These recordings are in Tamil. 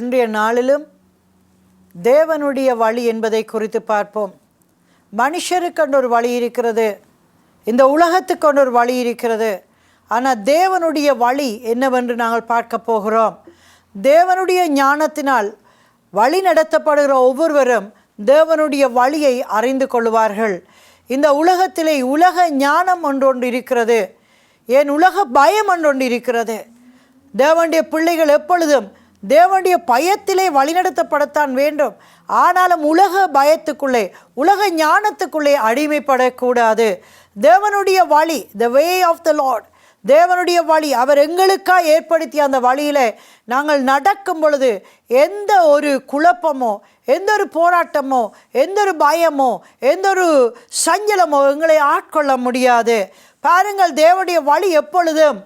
இன்றைய நாளிலும் தேவனுடைய வழி என்பதை குறித்து பார்ப்போம். மனுஷருக்கு ஒரு வழி இருக்கிறது, இந்த உலகத்துக்கு ஒரு வழி இருக்கிறது. ஆனால் தேவனுடைய வழி என்னவென்று நாங்கள் பார்க்க போகிறோம். தேவனுடைய ஞானத்தினால் வழி நடத்தப்படுகிற ஒவ்வொருவரும் தேவனுடைய வழியை அறிந்து கொள்வார்கள். இந்த உலகத்திலே உலக ஞானம் ஒன்றொன்று இருக்கிறது, ஏன் உலக பயம் ஒன்றொன்று இருக்கிறது. தேவனுடைய பிள்ளைகள் எப்பொழுதும் தேவனுடைய பயத்திலே வழிநடத்தப்படத்தான் வேண்டும். ஆனாலும் உலக பயத்துக்குள்ளே உலக ஞானத்துக்குள்ளே அடிமைப்படக்கூடாது. தேவனுடைய வழி, த வே ஆஃப் த லார்ட், தேவனுடைய வழி, அவர் எங்களுக்காக ஏற்படுத்திய அந்த வழியில் நாங்கள் நடக்கும் பொழுது எந்த ஒரு குழப்பமோ, எந்த ஒரு போராட்டமோ, எந்த ஒரு பயமோ, எந்த ஒரு சஞ்சலமோ எங்களை ஆட்கொள்ள முடியாது. பாருங்கள், தேவனுடைய வழி எப்பொழுதும்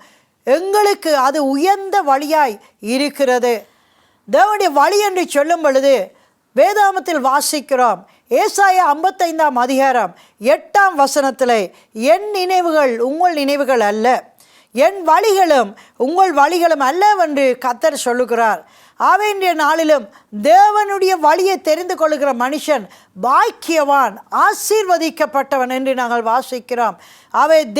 எங்களுக்கு அது உயர்ந்த வழியாய் இருக்கிறது. தேவனுடைய வழி என்று சொல்லும் பொழுது வேதாமத்தில் வாசிக்கிறோம். ஏசாயா 55ஆம் அதிகாரம் 8ஆம் வசனத்தில், என் நினைவுகள் உங்கள் நினைவுகள் அல்ல, என் வழிகளும் உங்கள் வழிகளும் அல்லவென்று கர்த்தர் சொல்லுகிறார். இன்றைய நாளிலும் தேவனுடைய வழியை தெரிந்து கொள்ளுகிற மனுஷன் பாக்கியவான், ஆசீர்வதிக்கப்பட்டவன் என்று நாங்கள் வாசிக்கிறோம்.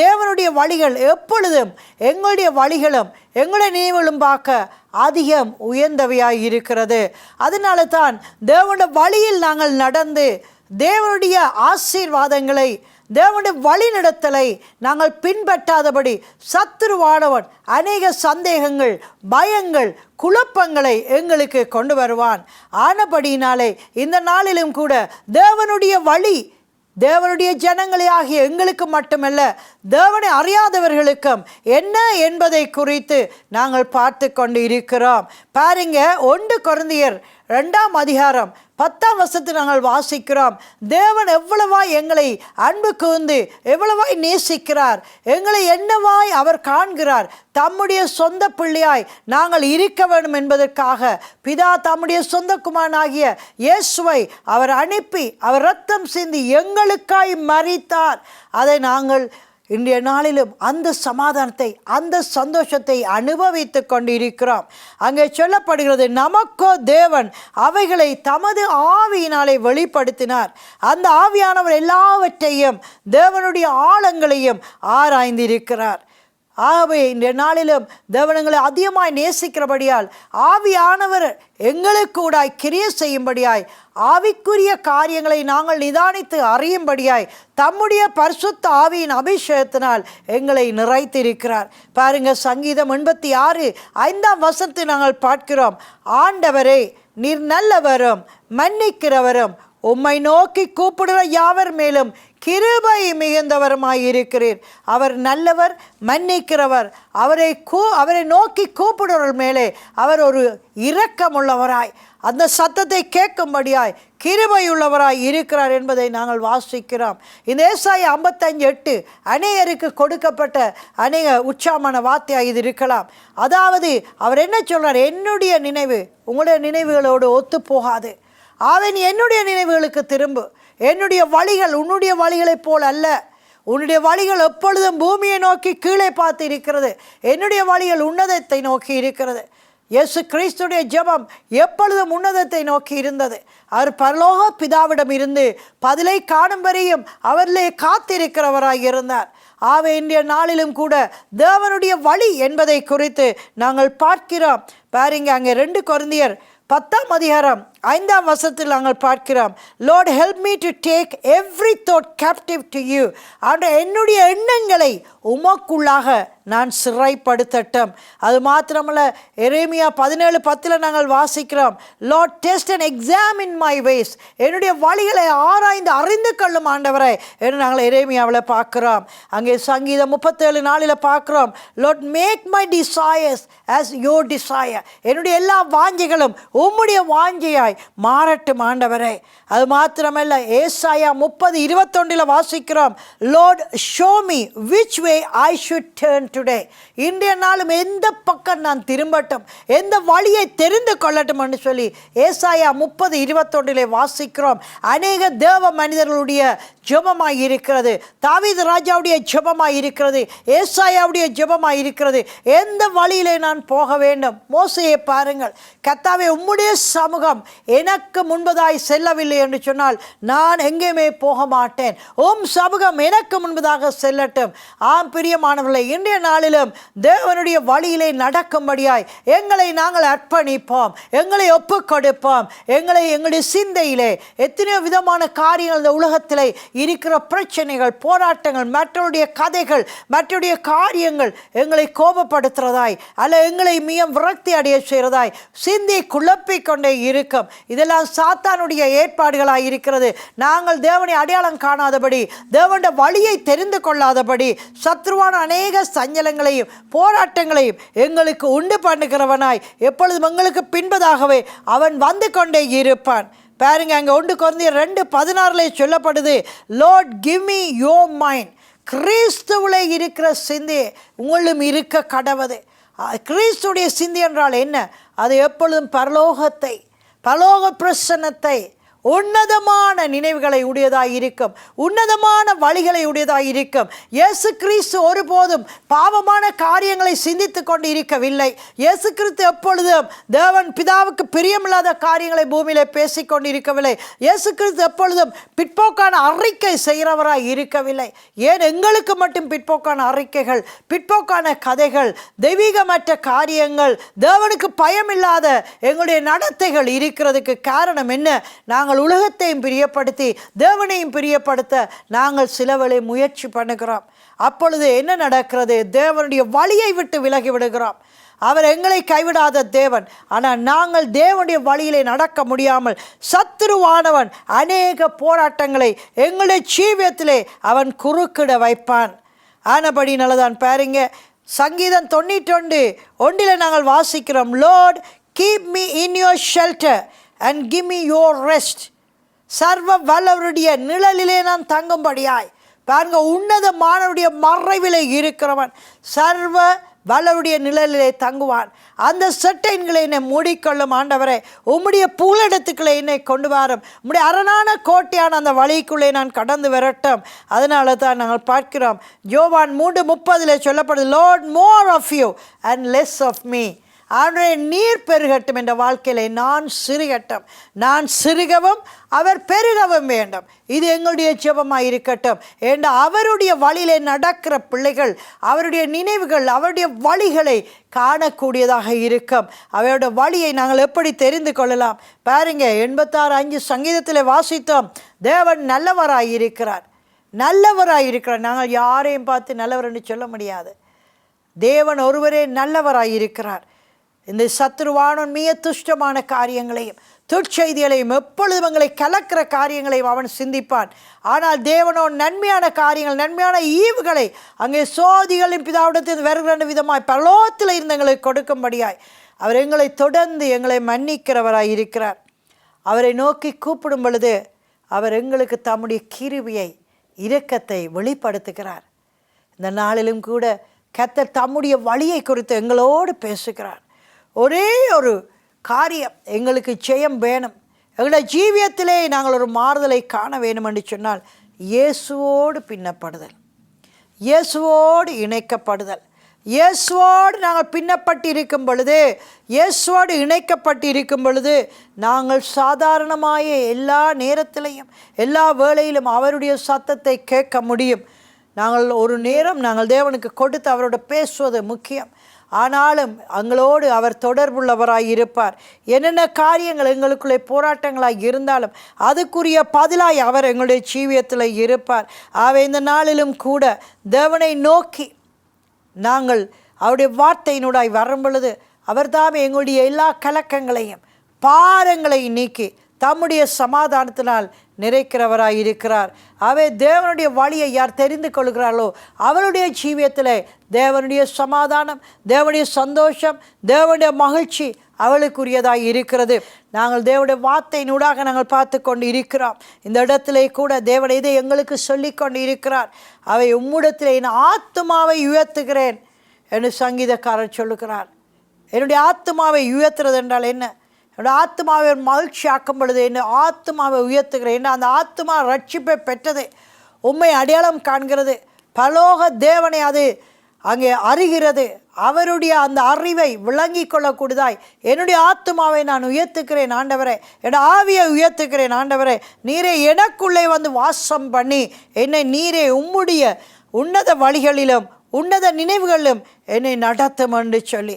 தேவனுடைய வழிகள் எப்பொழுதும் எங்களுடைய வழிகளும் எங்களுடைய நினைவுகளும் பார்க்க அதிகம் உயர்ந்தவையாய் இருக்கிறது. அதனால தான் தேவனுடைய வழியில் நாங்கள் நடந்து தேவனுடைய ஆசீர்வாதங்களை, தேவனுடைய வழிநடத்தலை நாங்கள் பின்பற்றாதபடி சத்துருவானவன் அநேக சந்தேகங்கள், பயங்கள், குழப்பங்களை எங்களுக்கு கொண்டு வருவான். ஆனபடியினாலே இந்த நாளிலும் கூட தேவனுடைய வழி தேவனுடைய ஜனங்களே ஆகிய எங்களுக்கு மட்டுமல்ல, தேவனை அறியாதவர்களுக்கும் என்ன என்பதை குறித்து நாங்கள் பார்த்து கொண்டு இருக்கிறோம். பாருங்க, 1 கொரிந்தியர் 2ஆம் அதிகாரம் 10ஆம் வசனத்தில் நாங்கள் வாசிக்கிறோம். தேவன் எவ்வளவாய் எங்களை அன்பு கூர்ந்து எவ்வளவாய் நேசிக்கிறார், எங்களை என்னவாய் அவர் காண்கிறார். தம்முடைய சொந்த பிள்ளையாய் நாங்கள் இருக்க வேண்டும் என்பதற்காக பிதா தம்முடைய சொந்த குமாரனாகிய இயேசுவை அவர் அனுப்பி அவர் இரத்தம் சிந்தி எங்களுக்காய் மரித்தார். அதை நாங்கள் இன்றைய நாளிலும் அந்த சமாதானத்தை, அந்த சந்தோஷத்தை அனுபவித்து கொண்டு இருக்கிறோம். அங்கே சொல்லப்படுகிறது, நமக்கோ தேவன் அவைகளை தமது ஆவியினாலே வெளிப்படுத்தினார். அந்த ஆவியானவர் எல்லாவற்றையும் தேவனுடைய ஆழங்களையும் ஆராய்ந்திருக்கிறார். இந்த நாளிலும் தேவனங்களை அதிகமாய் நேசிக்கிறபடியால் ஆவியானவர் எங்களுக்கு கூடாய் கிரியை செய்யும்படியாய், ஆவிக்குரிய காரியங்களை நாங்கள் நிதானித்து அறியும்படியாய் தம்முடைய பரிசுத்த ஆவியின் அபிஷேகத்தினால் எங்களை நிறைத்திருக்கிறார். பாருங்க, சங்கீதம் 86:5ஆம் வசனத்தை நாங்கள் பார்க்கிறோம். ஆண்டவரே, நீர் நல்லவரும் மன்னிக்கிறவரும், உம்மை நோக்கி கூப்பிடுற யாவர் மேலும் கிருபை மிகுந்தவருமாயிருக்கிறீர். அவர் நல்லவர், மன்னிக்கிறவர். அவரை நோக்கி கூப்பிடுறவர் மேலே அவர் ஒரு இரக்கமுள்ளவராய், அந்த சத்தத்தை கேட்கும்படியாய் கிருபையுள்ளவராய் இருக்கிறார் என்பதை நாங்கள் வாசிக்கிறோம். இந்த ஏசாயா 55:8 அநேகருக்கு கொடுக்கப்பட்ட அநேக உற்சாகமான வார்த்தையாக இது இருக்கலாம். அதாவது அவர் என்ன சொல்றார், என்னுடைய நினைவு உங்களுடைய நினைவுகளோடு ஒத்து போகாது. அவன் என்னுடைய நினைவுகளுக்கு திரும்பு. என்னுடைய வழிகள் உன்னுடைய வழிகளைப் போல் அல்ல. உன்னுடைய வழிகள் எப்பொழுதும் பூமியை நோக்கி கீழே பார்த்து இருக்கிறது, என்னுடைய வழிகள் உன்னதத்தை நோக்கி இருக்கிறது. இயேசு கிறிஸ்துடைய ஜெபம் எப்பொழுதும் உன்னதத்தை நோக்கி இருந்தது. அவர் பரலோக பிதாவிடம் இருந்து பதிலை காணும் வரையும் அவரிலே காத்திருக்கிறவராக இருந்தார். இன்றைய நாளிலும் கூட தேவனுடைய வழி என்பதை குறித்து நாங்கள் பார்க்கிறோம். பாருங்க, அங்கே 2 கொரிந்தியர் 10ஆம் அதிகாரம் 5ஆம் வசனத்தில் நாங்கள் பார்க்கிறோம். Lord help me to take every thought captive to you. என்னுடைய எண்ணங்களை உமக்குள்ளாக நான் சிறைப்படுத்தட்டும். அது மாத்திரமல்ல, எரேமியா 17:10 நாங்கள் வாசிக்கிறோம். Lord test and examine my ways. என்னுடைய வழிகளை ஆராய்ந்து அறிந்து கொள்ளும் ஆண்டவரை என்று நாங்கள் எரேமியாவில் பார்க்கிறோம். அங்கே சங்கீதம் 37:4 பார்க்கிறோம். Lord make my desires as your desire. என்னுடைய எல்லா வாஞ்சைகளும் உம்முடைய வாஞ்சையாய் மாறட்டும் ஆண்டவரே. அது மாத்திரமல்ல, ஏசாயா 30:21 வாசிக்கிறோம். Lord show me which way I should turn today. இன்றைய நாளும் எந்த பக்கம் நான் திரும்பட்டும், எந்த வழியை தெரிந்து கொள்ளட்டும் என்று சொல்லி ஏசாயா 30:21 வாசிக்கிறோம். அநேக தேவ மனிதர்களுடைய ஜெபமாய் இருக்கிறது, தாவீது ராஜாவுடைய ஜெபமாய் இருக்கிறது, ஏசாயாவுடைய ஜெபமாய் இருக்கிறது. எந்த வழியிலே நான் போக வேண்டும்? மோசேயை பாருங்கள், கர்த்தாவே உம்முடைய சமூகம் எனக்கு முன்பதாய் செல்லவில்லை என்று சொன்னால் நான் எங்கேயுமே போக மாட்டேன், உம் சமூகம் எனக்கு முன்பதாக செல்லட்டும். ஆம் பிரியமானவர்களே, இன்றைய நாளிலும் தேவனுடைய வழியிலே நடக்கும்படியாய் எங்களை நாங்கள் அர்ப்பணிப்போம், எங்களை ஒப்பு கொடுப்போம். எங்களுடைய சிந்தையிலே எத்தனையோ விதமான காரியங்கள், இந்த உலகத்திலே இருக்கிற பிரச்சனைகள், போராட்டங்கள், மற்றவருடைய கதைகள், மற்றவருடைய காரியங்கள் எங்களை கோபப்படுத்துறதாய் அல்ல எங்களை மிக விரக்தி அடைய செய்கிறதாய் சிந்தி குழப்பிக் கொண்டே இருக்கும். இதெல்லாம் சாத்தானுடைய ஏற்பாடுகளாய் இருக்கிறது. நாங்கள் தேவனை அடையாளம் காணாதபடி, தேவனுடைய வழியை தெரிந்து கொள்ளாதபடி, சத்ருவான அநேக சஞ்சலங்களையும் போராட்டங்களையும் எங்களுக்கு உண்டு பண்ணுகிறவனாய் எப்பொழுதும் எங்களுக்கு பின்பதாகவே அவன் வந்து கொண்டே இருப்பான். பாருங்க, அங்கே 1 கொரிந்தியர் 2:16 சொல்லப்படுது, lord give me your mind. கிறிஸ்துவிலே இருக்கிற சிந்தை உங்களும் இருக்க கடவுது. கிறிஸ்துடைய சிந்தை என்றால் என்ன? அது எப்பொழுதும் பரலோகத்தை, பரலோக பிரசன்னத்தை, உன்னதமான நினைவுகளை உடையதாய் இருக்கும், உன்னதமான வழிகளை உடையதாய் இருக்கும். இயேசு கிறிஸ்து ஒருபோதும் பாவமான காரியங்களை சிந்தித்து கொண்டு இருக்கவில்லை. இயேசு கிறிஸ்து எப்பொழுதும் தேவன் பிதாவுக்கு பிரியமில்லாத காரியங்களை பூமியிலே பேசிக்கொண்டு இருக்கவில்லை. இயேசு கிறிஸ்து எப்பொழுதும் பிற்போக்கான அறிக்கை செய்கிறவராய் இருக்கவில்லை. ஏன் எங்களுக்கு மட்டும் பிற்போக்கான அறிக்கைகள், பிற்போக்கான கதைகள், தெய்வீகமற்ற காரியங்கள், தேவனுக்கு பயமில்லாத எங்களுடைய நடத்தைகள் இருக்கிறதுக்கு காரணம் என்ன? நாங்கள் உலகத்தையும் பிரியப்படுத்தி தேவனையும் பிரியப்படுத்த நாங்கள் சிலவளை முயற்சி பண்ணுகிறோம். அப்பொழுது என்ன நடக்கிறது? தேவனுடைய வழியை விட்டு விலகி விடுகிறோம். அவர் எங்களை கைவிடாத தேவன். ஆனால் நாங்கள் தேவனுடைய வழியிலே நடக்க முடியாமல் சத்துருவானவன் அநேக போராட்டங்களை எங்களுடைய ஜீவியத்திலே அவன் குறுக்கிட வைப்பான். ஆனபடி நல்லதான் பாருங்க, சங்கீதம் 91:1 நாங்கள் வாசிக்கிறோம், Lord keep me in your shelter and give me your rest. சர்வ வல்லவருடைய நிழலிலே நான் தங்கும்படியாய். பாருங்க, உன்னதமானவருடைய மறைவிலே இருக்கிறவன் சர்வ வல்லவருடைய நிழலிலே தங்குவான். அந்த செட்டைன்களை என்னை மூடிக்கொள்ளும் ஆண்டவரே, உம்முடைய புகலிடத்துக்களை என்னை கொண்டு வரும், உம்முடைய அரணான கோட்டையான அந்த வழிக்குள்ளே நான் கடந்து வரட்டும். அதனால தான் நாங்கள் பார்க்கிறோம், யோவான் 3:30 சொல்லப்படுது, Lord more of you and less of me. ஆண்டவரே, நீர் பெருகட்டும், என்ற வாழ்க்கையிலே நான் சிறுகட்டும், நான் சிறுகவும் அவர் பெருகவும் வேண்டும். இது எங்களுடைய ஜெபமாக இருக்கட்டும். ஏன்னா அவருடைய வழியிலே நடக்கிற பிள்ளைகள் அவருடைய நினைவுகள், அவருடைய வழிகளை காணக்கூடியதாக இருக்கும். அவருடைய வழியை நாங்கள் எப்படி தெரிந்து கொள்ளலாம்? பாருங்க, 86:5 சங்கீதத்தில் வாசித்தோம், தேவன் நல்லவராயிருக்கிறார், நல்லவராயிருக்கிறார். நாங்கள் யாரையும் பார்த்து நல்லவர் என்று சொல்ல முடியாது. தேவன் ஒருவரே நல்லவராயிருக்கிறார். இந்த சத்துருவானன் மிக துஷ்டமான காரியங்களையும் துட்செய்திகளையும் எப்பொழுதும் எங்களை கலக்கிற காரியங்களையும் அவன் சிந்திப்பான். ஆனால் தேவனோ நன்மையான காரியங்கள், நன்மையான ஈவுகளை அங்கே சோதிகளின் பிதாவிடத்தில் வருகிற விதமாய் பரலோகத்தில் இருந்து எங்களுக்கு கொடுக்கும்படியாய் அவர் எங்களை தொடர்ந்து எங்களை மன்னிக்கிறவராய் இருக்கிறார். அவரை நோக்கி கூப்பிடும் பொழுது அவர் எங்களுக்கு தம்முடைய கிருபையை, இரக்கத்தை வெளிப்படுத்துகிறார். இந்த நாளிலும் கூட கர்த்தர் தம்முடைய வழியை குறித்து எங்களோடு பேசுகிறார். ஒரே ஒரு காரியம், எங்களுக்கு ஜெயம் வேணும், எங்களுடைய ஜீவியத்திலே நாங்கள் ஒரு மாறுதலை காண வேண்டும் என்று சொன்னால் இயேசுவோடு பின்னப்படுதல், இயேசுவோடு இணைக்கப்படுதல். இயேசுவோடு நாங்கள் பின்னப்பட்டு இருக்கும் பொழுது, இயேசுவோடு இணைக்கப்பட்டு இருக்கும் பொழுது நாங்கள் சாதாரணമായ எல்லா நேரத்திலையும் எல்லா வேளையிலும் அவருடைய சத்தத்தை கேட்க முடியும். நாங்கள் ஒரு நேரம் நாங்கள் தேவனுக்கு கொடுத்து அவரோட பேசுவது முக்கியம். ஆனாலும் எங்களோடு அவர் தொடர்புள்ளவராய் இருப்பார். என்னென்ன காரியங்கள் எங்களுக்குள்ளே போராட்டங்களாய் இருந்தாலும் அதுக்குரிய பதிலாய் அவர் எங்களுடைய ஜீவியத்தில் இருப்பார். இந்த நாளிலும் கூட தேவனை நோக்கி நாங்கள் அவருடைய வார்த்தையினூடாய் வரும் பொழுது அவர்தாமே எங்களுடைய எல்லா கலக்கங்களையும் பாரங்களையும் நீக்கி தம்முடைய சமாதானத்தினால் நிறைக்கிறவராய் இருக்கிறார். தேவனுடைய வழியை யார் தெரிந்து கொள்கிறார்களோ அவருடைய ஜீவியத்தில் தேவனுடைய சமாதானம், தேவனுடைய சந்தோஷம், தேவனுடைய மகிழ்ச்சி அவளுக்குரியதாய் இருக்கிறது. நாங்கள் தேவனுடைய வார்த்தையினூடாக நாங்கள் பார்த்து கொண்டு இருக்கிறோம். இந்த இடத்திலே கூட தேவன் இதை எங்களுக்கு சொல்லி கொண்டு இருக்கிறார். உம்மிடத்தில் என் ஆத்துமாவை உயர்த்துகிறேன் என்று சங்கீதக்காரர் சொல்லுகிறார். என்னுடைய ஆத்துமாவை உயர்த்துறது என்றால் என்ன? என்னோடய ஆத்மாவை மகிழ்ச்சி ஆக்கும் பொழுது என்ன ஆத்மாவை உயர்த்துகிறேன். அந்த ஆத்மா ரட்சிப்பை பெற்றது. உம்மை அடையாளம் காண்கிறது. பரலோக தேவனை அது அங்கே அறிகிறது. அவருடைய அந்த அறிவை விளங்கி கொள்ளக்கூடியதாய் என்னுடைய ஆத்துமாவை நான் உயர்த்துக்கிறேன் ஆண்டவரே, என்னுடைய ஆவியை உயர்த்துக்கிறேன் ஆண்டவரே. நீரே எனக்குள்ளே வந்து வாசம் பண்ணி என்னை நீரே உம்முடைய உன்னத வழிகளிலும் உன்னத நினைவுகளிலும் என்னை நடத்தும் என்று சொல்லி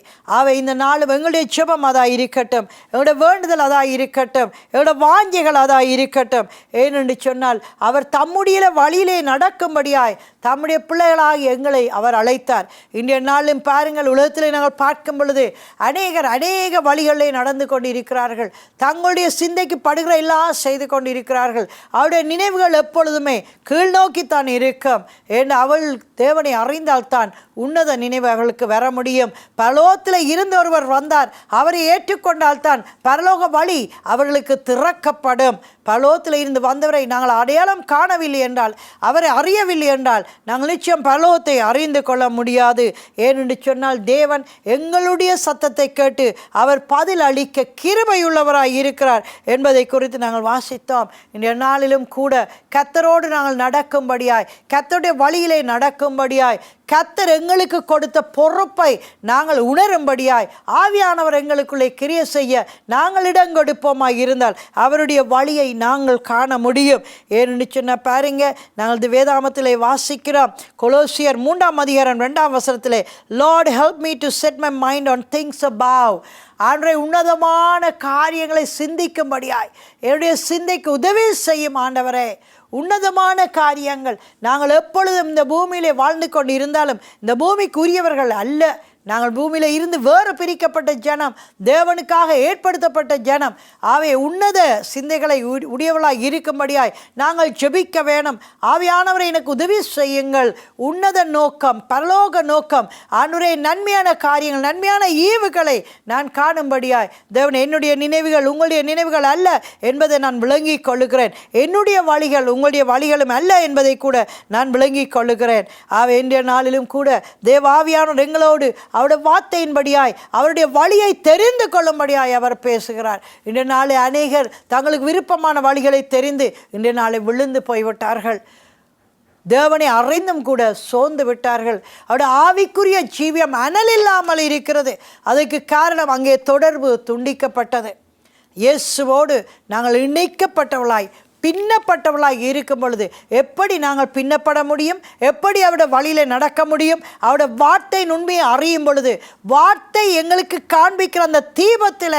இந்த நாளும் எங்களுடைய ஜெபம் அதாக இருக்கட்டும், எங்களுடைய வேண்டுதல் அதாக இருக்கட்டும், எங்களுடைய வாஞ்சைகள் அதாக இருக்கட்டும். ஏனென்று சொன்னால் அவர் தம்முடைய வழியிலே நடக்கும்படியாய் தம்முடைய பிள்ளைகளாக எங்களை அவர் அழைத்தார். இன்றைய நாளும் பாருங்கள், உலகத்திலே நாங்கள் பார்க்கும் பொழுது அநேக வழிகளிலே நடந்து கொண்டு இருக்கிறார்கள். தங்களுடைய சிந்தைக்கு படுகிற எல்லாம் செய்து கொண்டு இருக்கிறார்கள். அவருடைய நினைவுகள் எப்பொழுதுமே கீழ்நோக்கித்தான் இருக்கும். என்று அவள் தேவனை அறிந்தால்தான் உன்னத நினைவு அவர்களுக்கு வர முடியும். பரலோகத்தில் இருந்த ஒருவர் வந்தார், அவரை ஏற்றுக்கொண்டால்தான் பரலோக வழி அவர்களுக்கு திறக்கப்படும். பரலோகத்தில் இருந்து வந்தவரை நாங்கள் அடையாளம் காணவில்லை என்றால், அவரை அறியவில்லை என்றால் நாங்கள் நிச்சயம் பரலோகத்தை அறிந்து கொள்ள முடியாது. ஏனென்று சொன்னால் தேவன் எங்களுடைய சத்தத்தை கேட்டு அவர் பதில் அளிக்க கிருபையுள்ளவராய் இருக்கிறார் என்பதை குறித்து நாங்கள் வாசித்தோம். இன்றைய நாளிலும் கூட கர்த்தரோடு நாங்கள் நடக்கும்படியாய், கர்த்தருடைய வழியிலே நடக்கும்படியாய், கர்த்தர் எங்களுக்கு கொடுத்த பொறுப்பை நாங்கள் உணரும்படியாய் ஆவியானவர் எங்களுக்குள்ளே கிரியை செய்ய நாங்கள் இடம் கொடுப்போமாய் இருந்தால் அவருடைய வழியை நாங்கள் காண முடியும். ஏன்னு சொன்ன பாருங்க, நாங்கள் வேதாமத்திலே வாசிக்கிறோம். கொலோசியர் 3:2 Lord help me to set my mind on things above. ஆண்டவரே, உன்னதமான காரியங்களை சிந்திக்கும்படியாய் என்னுடைய சிந்தைக்கு உதவி செய்யும் ஆண்டவரே. உன்னதமான காரியங்கள், நாங்கள் எப்பொழுதும் இந்த பூமியிலே வாழ்ந்து கொண்டு இருந்தாலும் இந்த பூமிக்குரியவர்கள் அல்ல. நாங்கள் பூமியில் இருந்து வேறு பிரிக்கப்பட்ட ஜனம், தேவனுக்காக ஏற்படுத்தப்பட்ட ஜனம். உன்னத சிந்தைகளை உடையவளாய் இருக்கும்படியாய் நாங்கள் ஜெபிக்க வேணும். ஆவியானவரை எனக்கு உதவி செய்யுங்கள். உன்னத நோக்கம், பரலோக நோக்கம், ஆண்டவரே, நன்மையான காரியங்கள், நன்மையான ஈவுகளை நான் காணும்படியாய் தேவன் என்னுடைய நினைவுகள் உங்களுடைய நினைவுகள் அல்ல என்பதை நான் விளங்கி கொள்ளுகிறேன். என்னுடைய வழிகள் உங்களுடைய வழிகளும் அல்ல என்பதை கூட நான் விளங்கி கொள்ளுகிறேன். இன்றைய நாளிலும் கூட தேவாவியானவர் எங்களோடு அவருடைய வார்த்தையின்படியாய் அவருடைய வழியை தெரிந்து கொள்ளும்படியாய் அவர் பேசுகிறார். இன்றைய நாளை அநேகர் தங்களுக்கு விருப்பமான வழிகளை தெரிந்து இன்றைய நாளை விழுந்து போய்விட்டார்கள். தேவனை அறிந்தும் கூட சோர்ந்து விட்டார்கள். அவருடைய ஆவிக்குரிய ஜீவியம் அனல் இல்லாமல் இருக்கிறது. அதுக்கு காரணம் அங்கே தொடர்பு துண்டிக்கப்பட்டது. இயேசுவோடு நாங்கள் இணைக்கப்பட்டவளாய் பின்னப்பட்டவளாக இருக்கும் பொழுது எப்படி நாங்கள் பின்னப்பட முடியும்? எப்படி அவருடைய வழியில் நடக்க முடியும்? அவருடைய வார்த்தை உண்மையை அறியும் பொழுது, வார்த்தை எங்களுக்கு காண்பிக்கிற அந்த தீபத்தில்,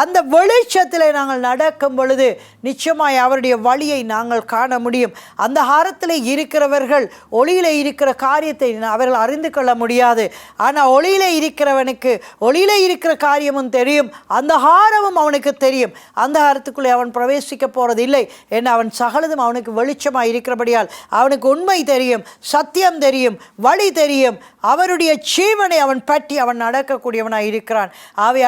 அந்த வெளிச்சத்தில் நாங்கள் நடக்கும் பொழுது நிச்சயமாய் அவருடைய வழியை நாங்கள் காண முடியும். அந்த ஹாரத்தில் இருக்கிறவர்கள் ஒளியில் இருக்கிற காரியத்தை அவர்கள் அறிந்து கொள்ள முடியாது. ஆனால் ஒளியில் இருக்கிறவனுக்கு ஒளியில் இருக்கிற காரியமும் தெரியும், அந்த ஹாரமும் அவனுக்கு தெரியும். அந்த ஹாரத்துக்குள்ளே அவன் பிரவேசிக்க போகிறது இல்லை. அவன் சகலதும் அவனுக்கு வெளிச்சமாக இருக்கிறபடியால் அவனுக்கு உண்மை தெரியும், சத்தியம் தெரியும், வழி தெரியும். அவருடைய ஜீவனை அவன் பற்றி அவன் நடக்கக்கூடியவனாய் இருக்கிறான்.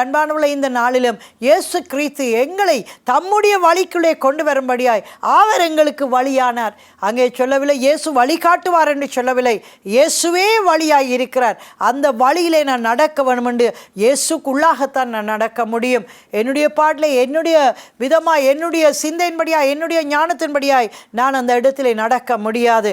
அன்பானவளை, இந்த நாளிலும் இயேசு கிறிஸ்து எங்களை தம்முடைய வழிக்குள்ளே கொண்டு வரும்படியாய் அவர் எங்களுக்கு வழியானார். அங்கே சொல்லவில்லை இயேசு வழிகாட்டுவார் என்று சொல்லவில்லை, இயேசுவே வழியாய் இருக்கிறார். அந்த வழியிலே நான் நடக்க வேண்டும் என்று இயேசுக்குள்ளாகத்தான் நான் நடக்க முடியும். என்னுடைய பாட்டில் என்னுடைய விதமாக என்னுடைய சிந்தையின்படியாய் என்னுடைய ஞானத்தின்படியாய் நான் அந்த இடத்திலே நடக்க முடியாது.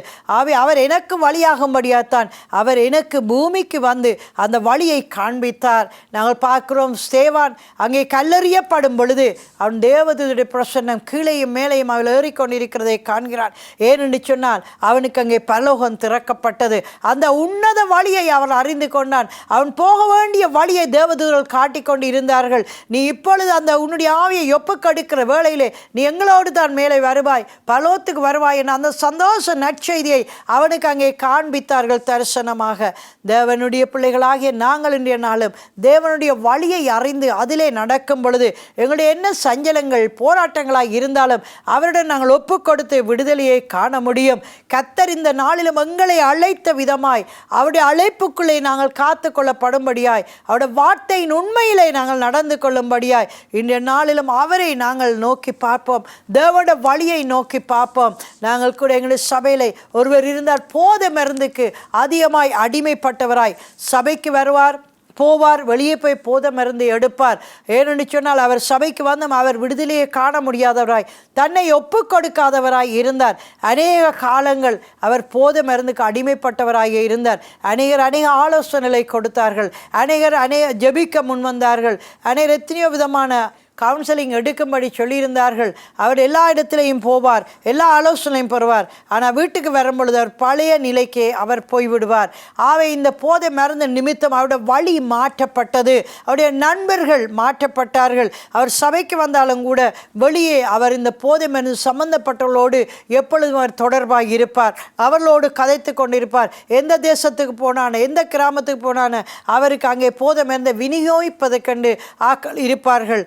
அவர் எனக்கு வழியாகும்படியாத்தான் அவர் எனக்கு பூமிக்கு வந்து அந்த வழியை காண்பித்தார். நாங்கள் பார்க்கிறோம், ஸ்தேவான் அங்கே கல்லெறியப்படும் பொழுது அவன் தேவதூதருடைய பிரசன்னம் கீழையும் மேலையும் அவள் ஏறிக்கொண்டிருக்கிறதை காண்கிறான். ஏனென்று சொன்னால் அவனுக்கு அங்கே பரலோகம் திறக்கப்பட்டது. அந்த உன்னத வழியை அவன் அறிந்து கொண்டான். அவன் போக வேண்டிய வழியை தேவதூதர்கள் காட்டிக்கொண்டு இருந்தார்கள். நீ இப்பொழுது அந்த உன்னுடைய ஆவியை ஒப்புக்கொடுக்கிற வேளையிலே நீ எங்களோடு தான் மேலே வருவாய், பரலோகத்துக்கு வருவாய் என அந்த சந்தோஷ நற்செய்தியை அவனுக்கு அங்கே காண்பித்தார்கள் தரிசனமாக. தேவனுடைய பிள்ளைகளாகிய நாங்கள் இன்றைய நாளும் தேவனுடைய வழியை அறிந்து அதிலே நடக்கும் பொழுது எங்களுடைய என்ன சஞ்சலங்கள் போராட்டங்களாக இருந்தாலும் அவருடன் நாங்கள் ஒப்பு கொடுத்து விடுதலையை காண முடியும். கர்த்தர் இந்த நாளிலும் எங்களை அழைத்த விதமாய் அவருடைய அழைப்புக்குள்ளே நாங்கள் காத்து கொள்ளப்படும்படியாய் அவருடைய வார்த்தையின் உண்மையிலே நாங்கள் நடந்து கொள்ளும்படியாய் இன்றைய நாளிலும் அவரை நாங்கள் நோக்கி பார்ப்போம். தேவனுடைய வழியை நோக்கி பார்ப்போம். நாங்கள் கூட எங்களுடைய சபையிலே ஒருவர் இருந்தால் போதை மருந்துக்கு அதிகமாய் அடிமைப்பட்டவராய் சபைக்கு வருவார், போவார், வெளியே போய் போதை மருந்து எடுப்பார். ஏனென்று சொன்னால் அவர் சபைக்கு வந்து அவர் விடுதலையை காண முடியாதவராய், தன்னை ஒப்பு கொடுக்காதவராய் இருந்தார். அநேக காலங்கள் அவர் போதை மருந்துக்கு அடிமைப்பட்டவராக இருந்தார். அநேக ஆலோசனைகளை கொடுத்தார்கள், அநேகர் ஜெபிக்க முன் வந்தார்கள், அநேகர் எத்தனையோ விதமான கவுன்சிலிங் எடுக்கும்படி சொல்லியிருந்தார்கள். அவர் எல்லா இடத்திலையும் போவார், எல்லா ஆலோசனையும் பெறுவார். ஆனால் வீட்டுக்கு வரும்பொழுது அவர் பழைய நிலைக்கே அவர் போய்விடுவார். ஆகவே இந்த போதை மருந்து நிமித்தம் அவருடைய வழி மாற்றப்பட்டது, அவருடைய நண்பர்கள் மாற்றப்பட்டார்கள். அவர் சபைக்கு வந்தாலும் கூட வெளியே அவர் இந்த போதை மருந்து சம்பந்தப்பட்டவர்களோடு எப்பொழுதும் அவர் தொடர்பாக இருப்பார், அவர்களோடு கதைத்து கொண்டிருப்பார். எந்த தேசத்துக்கு போனான, எந்த கிராமத்துக்கு போனான அவருக்கு அங்கே போதை மருந்தை விநியோகிப்பதற்கென்று ஆக்கள் இருப்பார்கள்.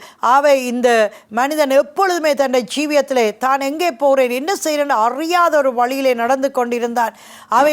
இந்த மனிதன் எப்பொழுதுமே தன்னுடைய ஜீவியத்திலே தான் எங்கே போகிறேன், என்ன செய்கிறேன் அறியாத ஒரு வழியிலே நடந்து கொண்டிருந்தான்.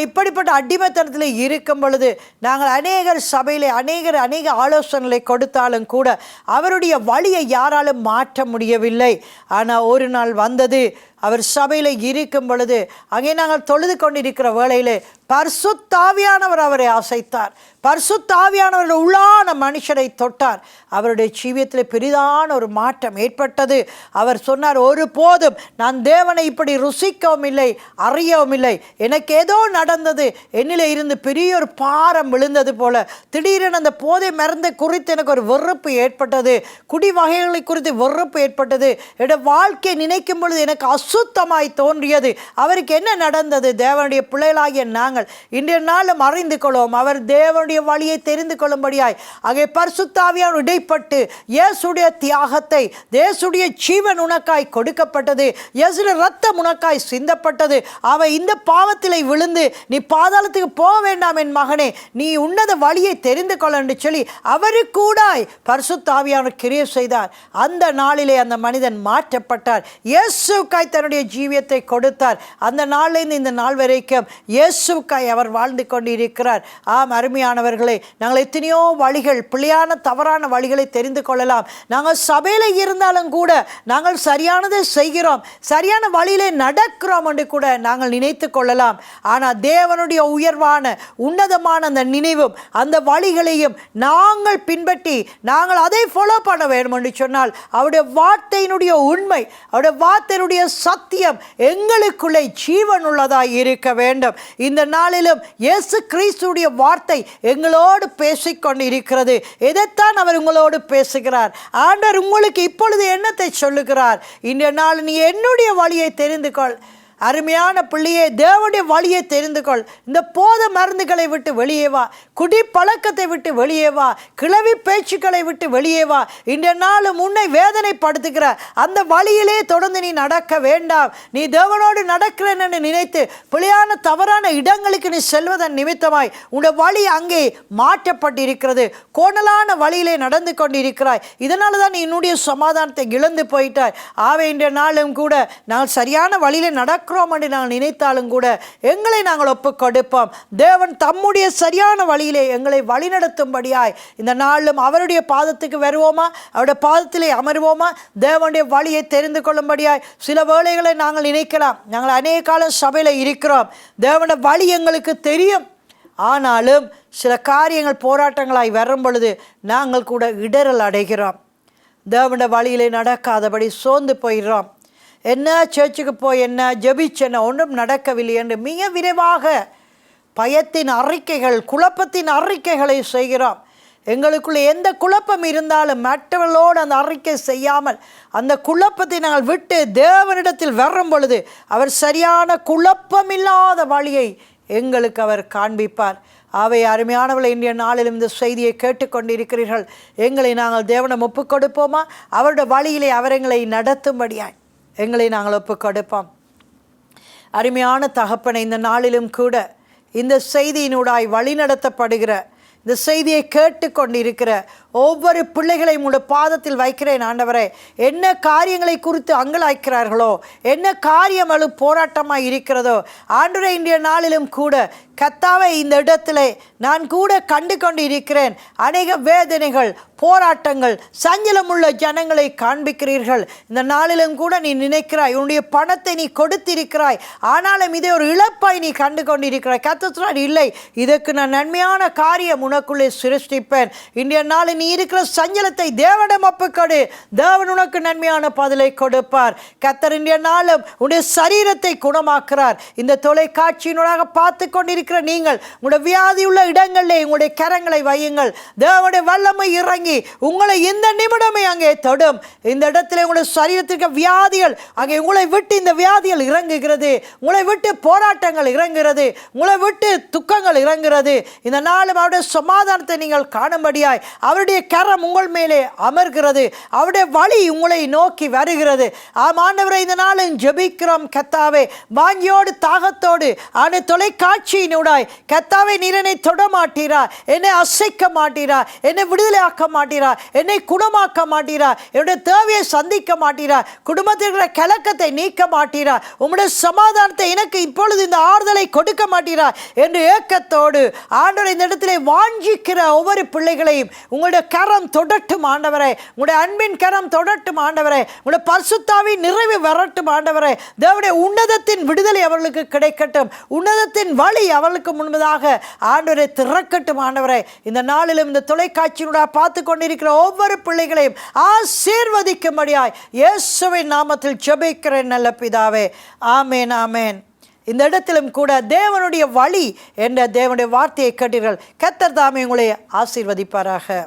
இப்படிப்பட்ட அடிமைத்தனத்தில் இருக்கும் பொழுது நாங்கள் அநேகர் சபையிலே அநேக ஆலோசனைகளை கொடுத்தாலும் கூட அவருடைய வழியை யாராலும் மாற்ற முடியவில்லை. ஆனால் ஒரு நாள் வந்தது, அவர் சபையில் இருக்கும் பொழுது அங்கே நாங்கள் தொழுது கொண்டிருக்கிற வேளையிலே பரிசுத்த ஆவியானவர் அவரை அசைத்தார். பரிசுத்த ஆவியானவர் உள்ளான மனுஷரை தொட்டார். அவருடைய ஜீவியத்தில் பெரிதான ஒரு மாற்றம் ஏற்பட்டது. அவர் சொன்னார், ஒரு போதும் நான் தேவனை இப்படி ருசிக்கவும் இல்லை, அறியவும் இல்லை. எனக்கு ஏதோ நடந்தது, என்னிலே இருந்து பெரிய ஒரு பாரம் விழுந்தது போல. திடீரென அந்த போதை மருந்தை குறித்து எனக்கு ஒரு வெறுப்பு ஏற்பட்டது, குடி வகைகளை குறித்து வெறுப்பு ஏற்பட்டது. என்னுடைய வாழ்க்கையை நினைக்கும் பொழுது எனக்கு அசுத்தமாய் தோன்றியது. அவருக்கு என்ன நடந்தது? தேவனுடைய பிள்ளைகளாகிய நாங்கள் இன்றைய நாளும் அறிந்து கொள்வோம், அவர் தேவனுடைய வழியை தெரிந்து கொள்ளும்படியாய் அங்கே பரிசுத்த ஆவியானவர் இடைப்பட்டு இயேசுடைய தியாகத்தை, இயேசுடைய ஜீவன் உனக்காய் கொடுக்கப்பட்டது, இயேசுடைய இரத்தம் உனக்காய் சிந்தப்பட்டது. அவன் இந்த பாவத்திலே விழுந்து நீ பாதாளத்துக்கு போக வேண்டாம் என் மகனே, நீ உன்னத வழியை தெரிந்து கொள்ள என்று சொல்லி அவருக்கு கூடாய் பரிசுத்த ஆவியானவர் கிரியை செய்தார். அந்த நாளிலே அந்த மனிதன் மாற்றப்பட்டார். இயேசுக்காய் தன்னுடைய ஜீவியத்தை கொடுத்தார். அந்த நாளிலிருந்து இந்த நாள் வரைக்கும் இயேசுக்காய் அவர் வாழ்ந்து கொண்டு இருக்கிறார். ஆம் அருமையானவர்களே, நாங்கள் எத்தனையோ வழிகள், பிள்ளையான தவறான வழிகளை தெரிந்து கொள்ளலாம். நாங்கள் சபையில் இருந்தாலும் கூட நாங்கள் சரியானதை செய்கிறோம், சரியான வழியிலே நடக்கிறோம் என்று கூட நாங்கள் நினைத்து கொள்ளலாம். ஆனால் தேவனுடைய உயர்வான உன்னதமான அந்த நினைவும் அந்த வழிகளையும் நாங்கள் பின்பற்றி நாங்கள் அதை ஃபாலோ பண்ண வேண்டும் என்று சொன்னால் அவருடைய வார்த்தையினுடைய உண்மை, அவருடைய வார்த்தையினுடைய சத்தியம் எங்களுக்குள்ளே ஜீவன் உள்ளதாய் இருக்க வேண்டும். இந்த நாளிலும் இயேசு கிறிஸ்துடைய வார்த்தை எங்களோடு பேசிக்கொண்டு இருக்கிறது. எதைத்தான் அவர் உங்களோடு பேசுகிறார்? ஆண்டவர் உங்களுக்கு இப்பொழுது என்னத்தை சொல்லுகிறார்? இந்த நாள் நீ என்னுடைய வழியை தெரிந்து கொள். அருமையான பிள்ளையே, தேவனுடைய வழியை தெரிந்து கொள். இந்த போதை மருந்துகளை விட்டு வெளியே வா, குடி பழக்கத்தை விட்டு வெளியே வா, கிளவி பேச்சுக்களை விட்டு வெளியே வா. இந்த நாளும் உன்னை வேதனைப்படுத்துகிற அந்த வழியிலே தொடர்ந்து நீ நடக்க வேண்டாம். நீ தேவனோடு நடக்கிறேன் என்று நினைத்து பிள்ளையான தவறான இடங்களுக்கு நீ செல்வதன் நிமித்தமாய் உன்னுடைய வழி அங்கே மாற்றப்பட்டிருக்கிறது. கோணலான வழியிலே நடந்து கொண்டு இருக்கிறாய். இதனால தான் நீ என்னுடைய சமாதானத்தை இழந்து போயிட்டாய். ஆவே இந்த நாளும் கூட நாங்கள் சரியான வழியிலே நடக்கிறோம் என்று நாங்கள் நினைத்தாலும் கூட எங்களை நாங்கள் ஒப்புக் கொடுப்போம். தேவன் தம்முடைய சரியான வழியிலே எங்களை வழிநடத்தும்படியாய் இந்த நாளும் அவருடைய பாதத்துக்கு வருவோமா, அவருடைய பாதத்திலே அமர்வோமா, தேவனுடைய வழியை தெரிந்து கொள்ளும்படியாய். சில வேளைகளை நாங்கள் நினைக்கலாம், நாங்கள் அநேக காலம் சபையில் இருக்கிறோம், தேவனுடைய வழி எங்களுக்கு தெரியும். ஆனாலும் சில காரியங்கள் போராட்டங்களாய் வரும் பொழுது நாங்கள் கூட இடரல் அடைகிறோம். தேவனுடைய வழியிலே நடக்காதபடி சோர்ந்து போயிடுறோம். என்ன சர்ச்சுக்கு போய் என்ன ஜெபிச்சென்ன ஒன்றும் நடக்கவில்லை என்று மிக விரைவாக பயத்தின் அறிக்கைகள், குழப்பத்தின் அறிக்கைகளை செய்கிறோம். எங்களுக்குள்ள எந்த குழப்பம் இருந்தாலும் மற்றவர்களோடு அந்த அறிக்கை செய்யாமல் அந்த குழப்பத்தை நாங்கள் விட்டு தேவனிடத்தில் வரும் பொழுது அவர் சரியான குழப்பமில்லாத வழியை எங்களுக்கு அவர் காண்பிப்பார். அவை அருமையானவர்கள், இன்றைய நாளிலும் இந்த செய்தியை கேட்டுக்கொண்டிருக்கிறீர்கள். எங்களை நாங்கள் தேவனை ஒப்புக் கொடுப்போமா? அவருடைய வழியிலே அவர் எங்களை நடத்தும்படியாய் எங்களை நாங்கள் ஒப்புக் கொடுப்போம். அருமையான தகப்பனை, இந்த நாளிலும் கூட இந்த செய்தியினூடாய் வழிநடத்தப்படுகிற, இந்த செய்தியை கேட்டுக்கொண்டிருக்கிற ஒவ்வொரு பிள்ளைகளையும் உங்களுடைய பாதத்தில் வைக்கிறேன் ஆண்டவரே. என்ன காரியங்களை குறித்து அங்கலாய்க்கிறார்களோ, என்ன காரியம் அது போராட்டமாக இருக்கிறதோ ஆண்டவரே, இன்றைய நாளிலும் கூட கர்த்தாவே இந்த இடத்துல நான் கூட கண்டு கொண்டு இருக்கிறேன். அநேக வேதனைகள், போராட்டங்கள், சஞ்சலமுள்ள ஜனங்களை காண்பிக்கிறீர்கள். இந்த நாளிலும் கூட நீ நினைக்கிறாய், உன்னுடைய பணத்தை நீ கொடுத்திருக்கிறாய், ஆனாலும் இதை ஒரு இழப்பாய் நீ கண்டு கொண்டிருக்கிறாய். கர்த்தர் சொல்றார், இல்லை, இதற்கு நான் நன்மையான காரியம் உனக்குள்ளே சிருஷ்டிப்பேன். இன்றைய நாளில் நீ இருக்கிற சஞ்சலத்தை தேவனிடம் ஒப்புக்கொடு, தேவன் உனக்கு நன்மையான பதிலை கொடுப்பார். கர்த்தர் இன்றைய நாளும் உன்னுடைய சரீரத்தை குணமாக்குறார். இந்த தொலைக்காட்சியினூடாக பார்த்து கொண்டிருக்கிற நீங்கள் உங்களுடைய வியாதி உள்ள இடங்களிலே உங்களுடைய கரங்களை வையுங்கள். தேவனுடைய வல்லமை இறங்கி உங்களை இந்த நிமிடமே அங்கே தொடும். இந்த இடத்துல உங்களுடைய சரீரத்திற்கு வியாதிகள் அங்கே உங்களை விட்டு இந்த வியாதிகள் இறங்குகிறது, உங்களை விட்டு போராட்டங்கள் இறங்குகிறது, உங்களை விட்டு துக்கங்கள் இறங்குகிறது. இந்த நாளும் அவருடைய சமாதானத்தை நீங்கள் காணும்படியாய் அவருடைய கரம் உங்கள் மேலே அமர்கிறது, அவருடைய வழி உங்களை நோக்கி வருகிறது. ஆண்டவரே, இந்த நாளும் ஜெபிக்கிறோம் கர்த்தாவே, வாஞ்சியோடு தாகத்தோடு அந்த தொலைக்காட்சியினுடாய் கர்த்தாவே, நீர் என்னை தொட மாட்டீரா, என்னை அசைக்க மாட்டீரா, என்னை விடுதலை ஆக்க மாட்டீரா, என்னை குணமாக்க மாட்டீரா, என்னுடைய தேவையை சந்திக்க மாட்டீரா, குடும்பத்தில் இருக்கிற கலக்கத்தை நீக்க மாட்டீரா, உம்முடைய சமாதானத்தை எனக்கு இப்பொழுது இந்த ஆறுதலை கொடுக்க மாட்டீரா என்று ஏக்கத்தோடு ஆண்டவரே இந்த இடத்திலே வாஞ்சிக்கிற ஒவ்வொரு பிள்ளைகளையும் உங்களுடைய கரம் தொடட்டும் ஆண்டவரே, உங்களுடைய அன்பின் கரம் தொடட்டும் ஆண்டவரே, உங்களுடைய பரிசுத்தாவின் நிறைவு வரட்டும் ஆண்டவரே. தேவனுடைய உன்னதத்தின் விடுதலை அவர்களுக்கு கிடைக்கட்டும், உன்னதத்தின் வழி அவர்களுக்கு முன்பதாக ஆண்டவரை திறக்கட்டும் ஆண்டவரே. இந்த நாளிலும் இந்த தொலைக்காட்சியினுடைய பார்த்து கொண்டிருக்கிற ஒவ்வொரு பிள்ளைகளையும் ஆசீர்வதிக்கும்படியாய் இயேசுவின் நாமத்தில் ஜெபிக்கிறேன் நல்ல பிதாவே. ஆமேன், ஆமேன். இந்த இடத்திலும் கூட தேவனுடைய வழி என்ற தேவனுடைய வார்த்தையை கேட்டீர்கள். கர்த்தர் தாமே உங்களை ஆசீர்வதிப்பாராக.